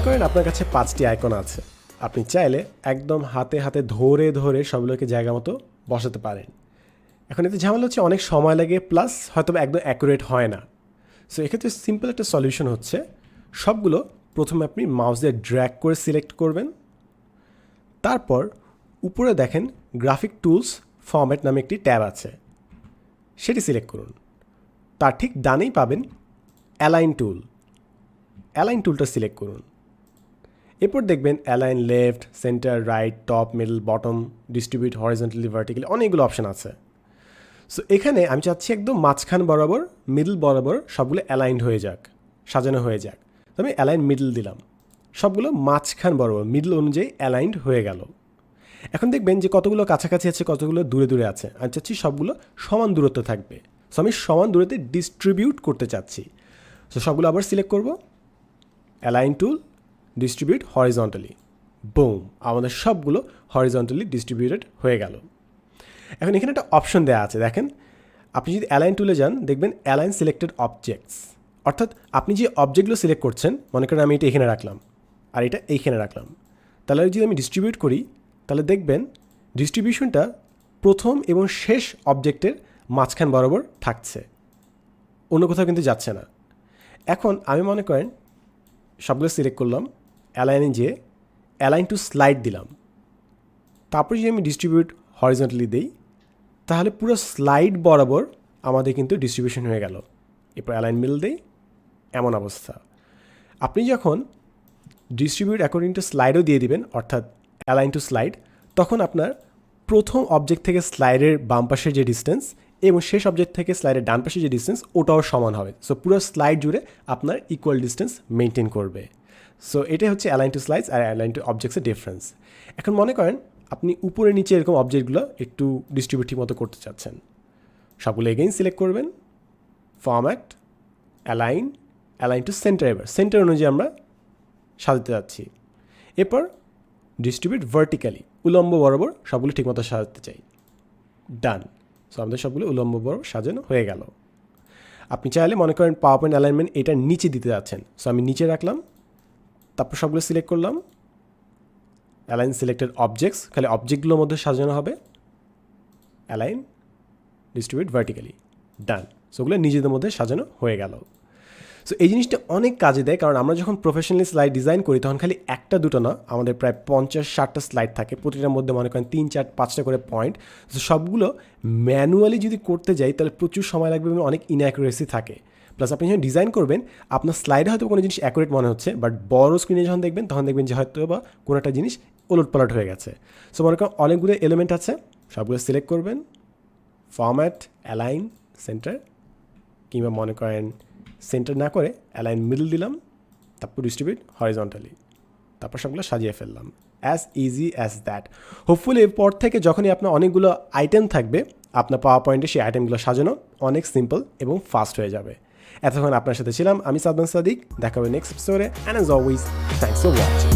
করেন আপনার কাছে 5টি আইকন আছে, আপনি চাইলে একদম হাতে হাতে ধরে ধরে সবগুলোকে জায়গা মতো বসাতে পারেন। এখন এতে ঝামেলা হচ্ছে অনেক সময় লাগে, প্লাস হয়তো একদম অ্যাকুরেট হয় না। সো এক্ষেত্রে সিম্পল একটা সলিউশন হচ্ছে সবগুলো প্রথমে আপনি মাউস দিয়ে ড্র্যাগ করে সিলেক্ট করবেন, তারপর উপরে দেখেন গ্রাফিক টুলস ফরম্যাট নামে একটি ট্যাব আছে, সেটি সিলেক্ট করুন। তার ঠিক ডানেই পাবেন অ্যালাইন টুল, অ্যালাইন টুলটা সিলেক্ট করুন। এরপর দেখবেন align left, centre, right, top, middle, bottom, distribute horizontally, vertically, অনেকগুলো অপশন আছে। সো এখানে আমি চাচ্ছি একদম মাঝখান বরাবর, মিডল বরাবর সবগুলো অ্যালাইন্ড হয়ে যাক, সাজানো হয়ে যাক। তো আমি অ্যালাইন মিডল দিলাম, সবগুলো মাঝখান বরাবর মিডল অনুযায়ী অ্যালাইন্ড হয়ে গেল। এখন দেখবেন যে কতগুলো কাছাকাছি আছে, কতগুলো দূরে দূরে আছে। আমি চাচ্ছি সবগুলো সমান দূরত্ব থাকবে, সো আমি সমান দূরত্বে ডিস্ট্রিবিউট করতে চাচ্ছি। সো সবগুলো আবার সিলেক্ট করব, অ্যালাইন টুল, ডিস্ট্রিবিউট হরিজন্টালি, বুম, আমাদের সবগুলো হরিজন্টালি ডিস্ট্রিবিউটেড হয়ে গেল। এখন এখানে একটা অপশন দেওয়া আছে, দেখেন আপনি যদি অ্যালাইন টুলে যান দেখবেন অ্যালাইন সিলেক্টেড অবজেক্টস, অর্থাৎ আপনি যে অবজেক্টগুলো সিলেক্ট করছেন, মনে করেন আমি এটা এখানে রাখলাম আর এটা এইখানে রাখলাম, তাহলে যদি আমি ডিস্ট্রিবিউট করি তাহলে দেখবেন ডিস্ট্রিবিউশনটা প্রথম এবং শেষ অবজেক্টের মাঝখান বরাবর থাকছে, অন্য কোথাও কিন্তু যাচ্ছে না। এখন আমি মনে করেন সবগুলো সিলেক্ট করলাম, অ্যালাইনে যেয়ে অ্যালাইন টু স্লাইড দিলাম, তারপর যদি আমি ডিস্ট্রিবিউট হরিজন্টালি দিই তাহলে পুরো স্লাইড বরাবর আমাদের কিন্তু ডিস্ট্রিবিউশন হয়ে গেল। এরপর অ্যালাইন মিডল দেই, এমন অবস্থা। আপনি যখন ডিস্ট্রিবিউট অ্যাকর্ডিং টু স্লাইডও দিয়ে দিবেন, অর্থাৎ অ্যালাইন টু স্লাইড, তখন আপনার প্রথম অবজেক্ট থেকে স্লাইডের বাম পাশের যে ডিস্টেন্স এবং শেষ অবজেক্ট থেকে স্লাইডের ডান পাশের যে ডিস্টেন্স ওটাও সমান হবে। সো পুরো স্লাইড জুড়ে আপনার ইকুয়াল ডিস্টেন্স মেনটেন করবে। সো এটাই হচ্ছে অ্যালাইন টু স্লাইডস আর অ্যালাইন টু অবজেক্টসের ডিফারেন্স। এখন মনে করেন আপনি উপরে নিচে এরকম অবজেক্টগুলো একটু ডিস্ট্রিবিউটিভ মতো করতে চাচ্ছেন, সবগুলো এগেইন সিলেক্ট করবেন, format, align, align two centre, এবার সেন্টার অনুযায়ী আমরা সাজাতে যাচ্ছি। এরপর ডিস্ট্রিবিউট ভার্টিক্যালি, উলম্ব বরাবর সবগুলো ঠিকমতো সাজাতে চাই, ডান। সো আমাদের সবগুলো উলম্ব বরাবর সাজানো হয়ে গেল। আপনি চাইলে মনে করেন পাওয়ার পয়েন্ট অ্যালাইনমেন্ট এটা নিচে দিতে যাচ্ছেন, সো আমি নিচে রাখলাম, তারপর সবগুলো সিলেক্ট করলাম, অ্যালাইন সিলেক্টেড অবজেক্টস, খালি অবজেক্টগুলোর মধ্যে সাজানো হবে, অ্যালাইন, ডিস্ট্রিবিউট ভার্টিক্যালি, ডান। সো ওগুলো নিজেদের মধ্যে সাজানো হয়ে গেল। সো এই জিনিসটা অনেক কাজে দেয়, কারণ আমরা যখন প্রফেশনালি স্লাইড ডিজাইন করি তখন খালি একটা দুটো না, আমাদের প্রায় 50-60টা স্লাইড থাকে, প্রতিটার মধ্যে মনে করেন 3-4-5টা করে পয়েন্ট। সো সবগুলো ম্যানুয়ালি যদি করতে যাই তাহলে প্রচুর সময় লাগবে এবং অনেক ইনঅ্যাকুরেসি থাকে। প্লাস আপনি যখন ডিজাইন করবেন আপনার স্লাইডে হয়তো কোনো জিনিস অ্যাকুরেট মনে হচ্ছে, বাট বড় স্ক্রিনে যখন দেখবেন তখন দেখবেন যে হয়তো বা কোনো একটা জিনিস ওলটপালট হয়ে গেছে। সো মনে করেন অনেকগুলো এলিমেন্ট আছে, সবগুলো সিলেক্ট করবেন, ফরম্যাট, অ্যালাইন, সেন্টার, কিংবা মনে করেন সেন্টার না করে অ্যালাইন মিডল দিলাম, তারপর ডিস্ট্রিবিউট হরিজন্টালি, তারপর সবগুলো সাজিয়ে ফেললাম। As easy as that. Hopefully এরপর থেকে যখনই আপনার অনেকগুলো আইটেম থাকবে আপনার পাওয়ার পয়েন্টে সেই আইটেমগুলো সাজানো অনেক সিম্পল এবং ফাস্ট হয়ে যাবে। এতক্ষণ আপনার সাথে ছিলাম আমি সাদমান সাদিক, দেখা হবে নেক্সট এপিসোডে, and as always thanks for watching.